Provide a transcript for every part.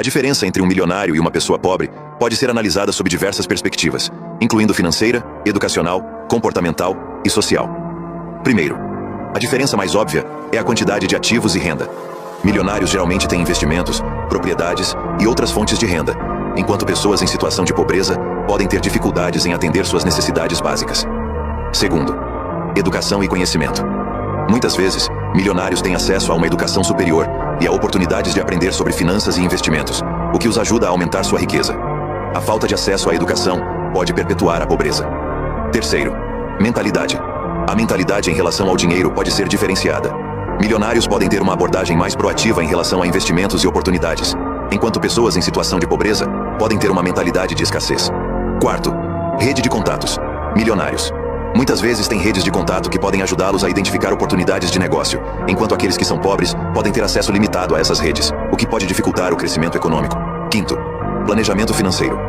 A diferença entre um milionário e uma pessoa pobre pode ser analisada sob diversas perspectivas, incluindo financeira, educacional, comportamental e social. Primeiro, a diferença mais óbvia é a quantidade de ativos e renda. Milionários geralmente têm investimentos, propriedades e outras fontes de renda, enquanto pessoas em situação de pobreza podem ter dificuldades em atender suas necessidades básicas. Segundo, educação e conhecimento. Muitas vezes, milionários têm acesso a uma educação superior e a oportunidades de aprender sobre finanças e investimentos, o que os ajuda a aumentar sua riqueza. A falta de acesso à educação pode perpetuar a pobreza. Terceiro, mentalidade. A mentalidade em relação ao dinheiro pode ser diferenciada. Milionários podem ter uma abordagem mais proativa em relação a investimentos e oportunidades, enquanto pessoas em situação de pobreza podem ter uma mentalidade de escassez. Quarto, rede de contatos. Milionários muitas vezes têm redes de contato que podem ajudá-los a identificar oportunidades de negócio, enquanto aqueles que são pobres podem ter acesso limitado a essas redes, o que pode dificultar o crescimento econômico. Quinto, planejamento financeiro.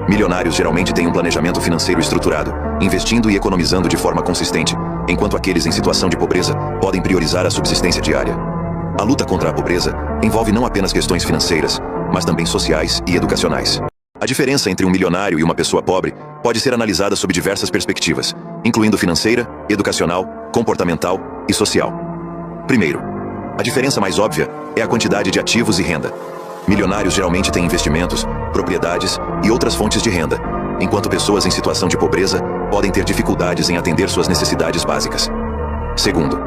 Milionários geralmente têm um planejamento financeiro estruturado, investindo e economizando de forma consistente, enquanto aqueles em situação de pobreza podem priorizar a subsistência diária. A luta contra a pobreza envolve não apenas questões financeiras, mas também sociais e educacionais. A diferença entre um milionário e uma pessoa pobre pode ser analisada sob diversas perspectivas, incluindo financeira, educacional, comportamental e social. Primeiro, a diferença mais óbvia é a quantidade de ativos e renda. Milionários geralmente têm investimentos, propriedades e outras fontes de renda, enquanto pessoas em situação de pobreza podem ter dificuldades em atender suas necessidades básicas. Segundo,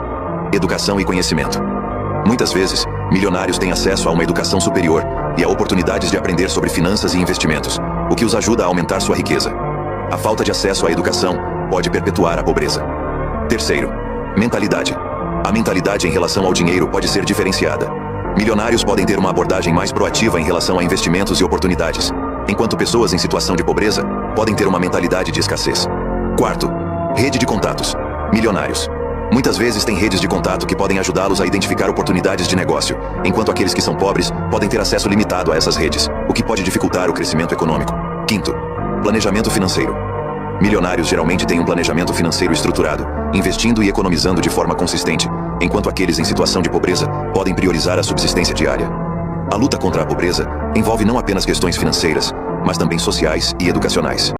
educação e conhecimento. Muitas vezes, milionários têm acesso a uma educação superior e a oportunidades de aprender sobre finanças e investimentos, o que os ajuda a aumentar sua riqueza. A falta de acesso à educação pode perpetuar a pobreza. Terceiro, mentalidade. A mentalidade em relação ao dinheiro pode ser diferenciada. Milionários podem ter uma abordagem mais proativa em relação a investimentos e oportunidades, enquanto pessoas em situação de pobreza podem ter uma mentalidade de escassez. Quarto, rede de contatos. Milionários muitas vezes têm redes de contato que podem ajudá-los a identificar oportunidades de negócio, enquanto aqueles que são pobres podem ter acesso limitado a essas redes, o que pode dificultar o crescimento econômico. Quinto, planejamento financeiro. Milionários geralmente têm um planejamento financeiro estruturado, investindo e economizando de forma consistente, enquanto aqueles em situação de pobreza podem priorizar a subsistência diária. A luta contra a pobreza envolve não apenas questões financeiras, mas também sociais e educacionais.